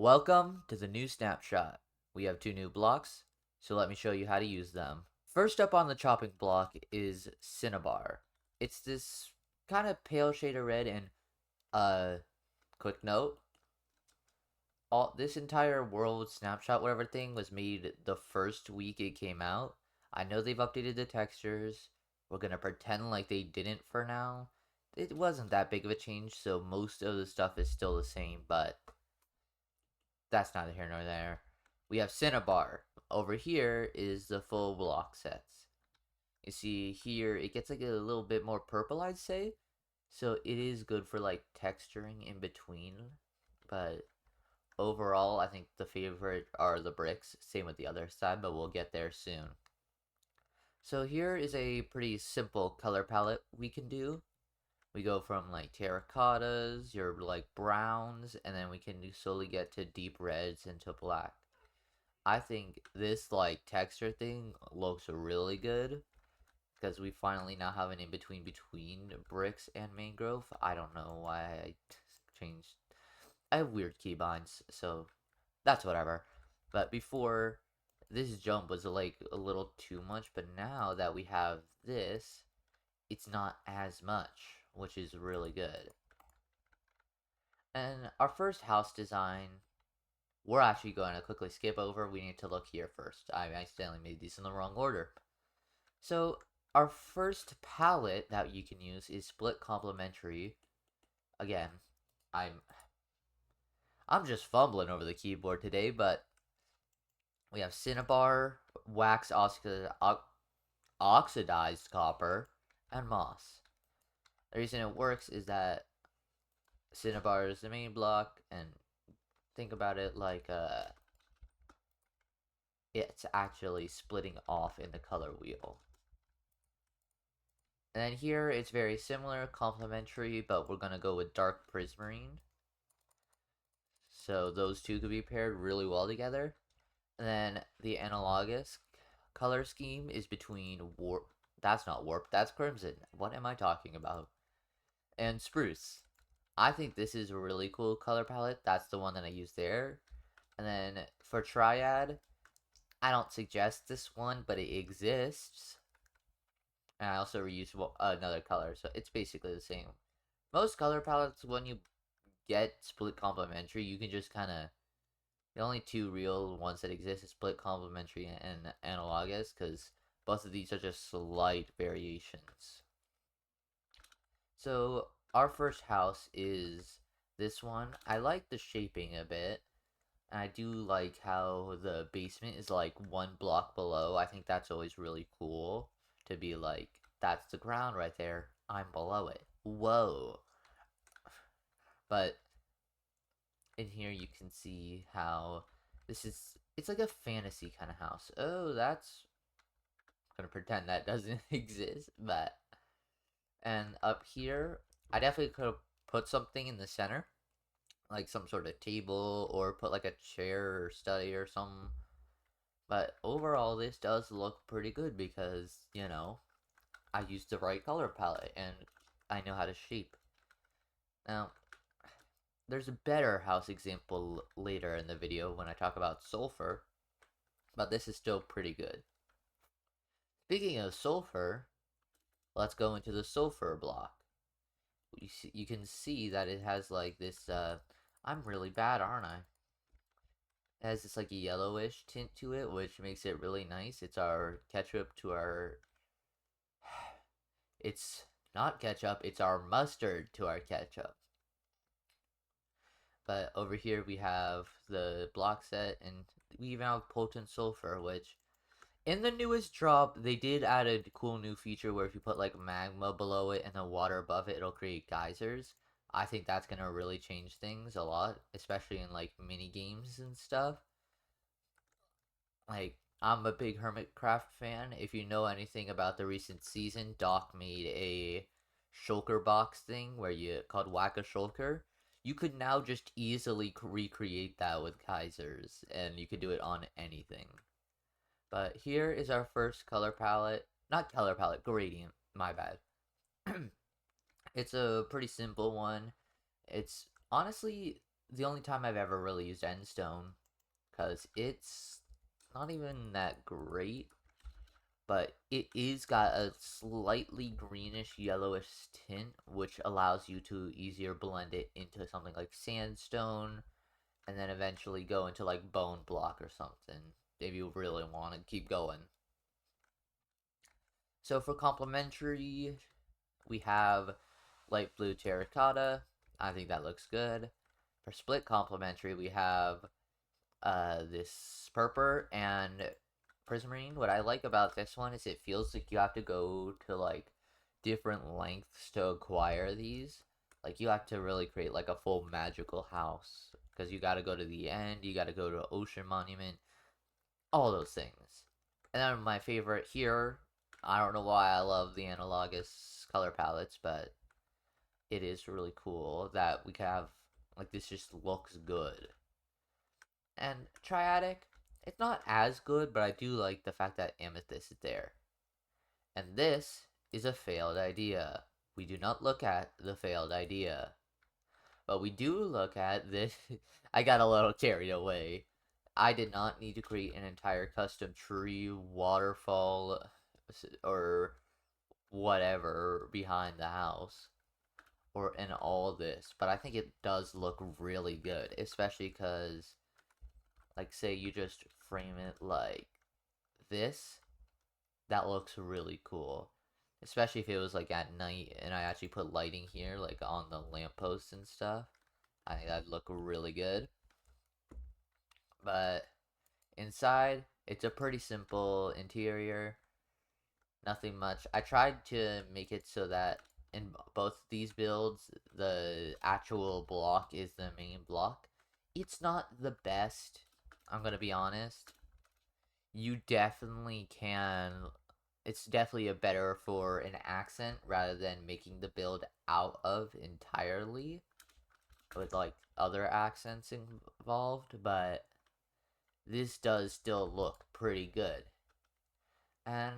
Welcome to the new snapshot. We have two new blocks, so let me show you how to use them. First up on the chopping block is CINIBAR. It's this kind of pale shade of red, and quick note, this entire world snapshot whatever thing was made the first week it came out. I know they've updated the textures. We're gonna pretend like they didn't for now. It wasn't that big of a change, so most of the stuff is still the same, but that's neither here nor there. We have cinnabar. Over here is the full block sets. You see here, it gets like a little bit more purple, I'd say. So it is good for like texturing in between. But overall, I think the favorite are the bricks. Same with the other side, but we'll get there soon. So here is a pretty simple color palette we can do. We go from like terracottas, your like browns, and then we can slowly get to deep reds into black. I think this like texture thing looks really good because we finally now have an in-between between bricks and mangrove. I don't know why I changed. I have weird keybinds, so that's whatever. But before, this jump was like a little too much, but now that we have this, it's not as much, which is really good. And our first house design, we're actually going to quickly skip over. We need to look here first. I accidentally made these in the wrong order. So our first palette that you can use is split complementary. Again, I'm just fumbling over the keyboard today, but we have cinnabar, wax oxidized copper, and moss. The reason it works is that cinnabar is the main block, and think about it like it's actually splitting off in the color wheel. And then here it's very similar, complementary, but we're gonna go with dark prismarine. So those two could be paired really well together. And then the analogous color scheme is between warp. That's not warp, that's crimson. What am I talking about? And spruce. I think this is a really cool color palette. That's the one that I use there. And then for triad, I don't suggest this one, but it exists. And I also reuse another color, so it's basically the same. Most color palettes, when you get split complementary, you can just kind of... The only two real ones that exist is split complementary and analogous, because both of these are just slight variations. So our first house is this one. I like the shaping a bit. And I do like how the basement is like one block below. I think that's always really cool to be like, that's the ground right there. I'm below it. Whoa. But in here you can see how it's like a fantasy kind of house. Oh, that's... I'm gonna pretend that doesn't exist, but... And up here, I definitely could have put something in the center, like some sort of table, or put like a chair or study or something. But overall, this does look pretty good because, you know, I used the right color palette and I know how to shape. Now, there's a better house example later in the video when I talk about sulfur, but this is still pretty good. Speaking of sulfur, let's go into the sulfur block. You can see that it has like this, I'm really bad, aren't I? It has this like a yellowish tint to it, which makes it really nice. It's our ketchup to our... It's not ketchup, it's our mustard to our ketchup. But over here we have the block set, and we even have potent sulfur, which in the newest drop they did add a cool new feature where if you put like magma below it and the water above it, it'll create geysers. I think that's gonna really change things a lot, especially in like mini games and stuff. Like, I'm a big Hermitcraft fan. If you know anything about the recent season, Doc made a shulker box thing where you called Whack a Shulker. You could now just easily recreate that with geysers, and you could do it on anything. But here is our first color palette. Not color palette, gradient. My bad. It's a pretty simple one. It's honestly the only time I've ever really used endstone, because it's not even that great, but it is got a slightly greenish yellowish tint, which allows you to easier blend it into something like sandstone, and then eventually go into like bone block or something if you really want to keep going. So for complementary, we have light blue terracotta. I think that looks good. For split complementary, we have this purple and prismarine. What I like about this one is it feels like you have to go to like different lengths to acquire these. Like you have to really create like a full magical house because you got to go to the end, you got to go to Ocean Monument, all those things. And then my favorite here, I don't know why I love the analogous color palettes, but it is really cool that we can have like this just looks good. And triadic, it's not as good, but I do like the fact that amethyst is there. And this is a failed idea. We do not look at the failed idea. But we do look at this. I got a little carried away. I did not need to create an entire custom tree, waterfall, or whatever behind the house. Or in all this. But I think it does look really good. Especially because, like, say you just frame it like this. That looks really cool. Especially if it was like at night and I actually put lighting here, like on the lampposts and stuff. I think that'd look really good. But inside, it's a pretty simple interior. Nothing much. I tried to make it so that in both these builds, the actual block is the main block. It's not the best, I'm gonna be honest. You definitely can. It's definitely a better for an accent rather than making the build out of entirely with like other accents involved, but this does still look pretty good. And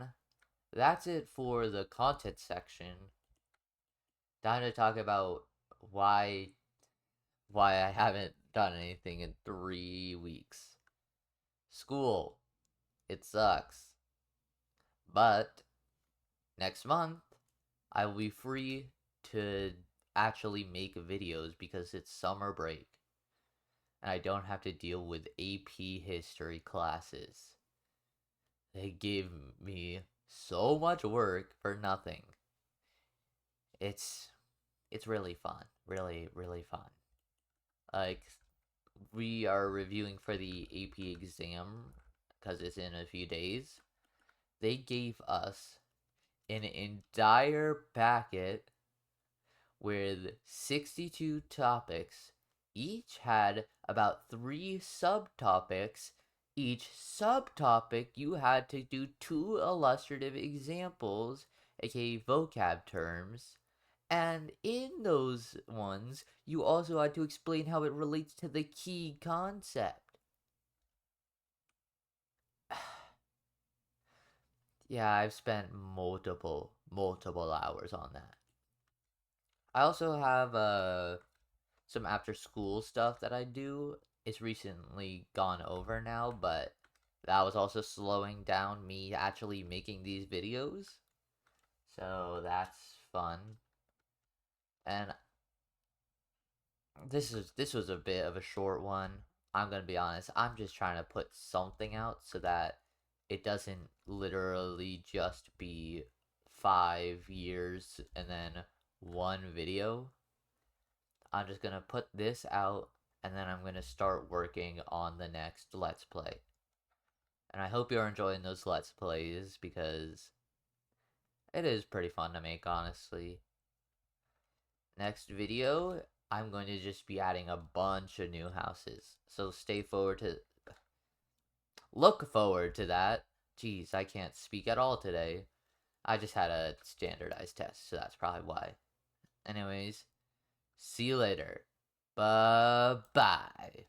that's it for the content section. Time to talk about why I haven't done anything in 3 weeks. School. It sucks. But next month I will be free to actually make videos because it's summer break and I don't have to deal with AP history classes. They gave me so much work for nothing. It's really fun. Really, really fun. Like we are reviewing for the AP exam because it's in a few days. They gave us an entire packet with 62 topics. Each had about 3 subtopics. Each subtopic you had to do 2 illustrative examples, aka vocab terms. And in those ones, you also had to explain how it relates to the key concept. Yeah, I've spent multiple hours on that. I also have some after school stuff that I do. It's recently gone over now, but that was also slowing down me actually making these videos. So that's fun. And this was a bit of a short one. I'm gonna be honest. I'm just trying to put something out so that it doesn't literally just be 5 years and then one video. I'm just gonna put this out and then I'm gonna start working on the next Let's Play. And I hope you're enjoying those Let's Plays because it is pretty fun to make, honestly. Next video, I'm going to just be adding a bunch of new houses. So look forward to that. Jeez, I can't speak at all today. I just had a standardized test, so that's probably why. Anyways, see you later. Bye-bye.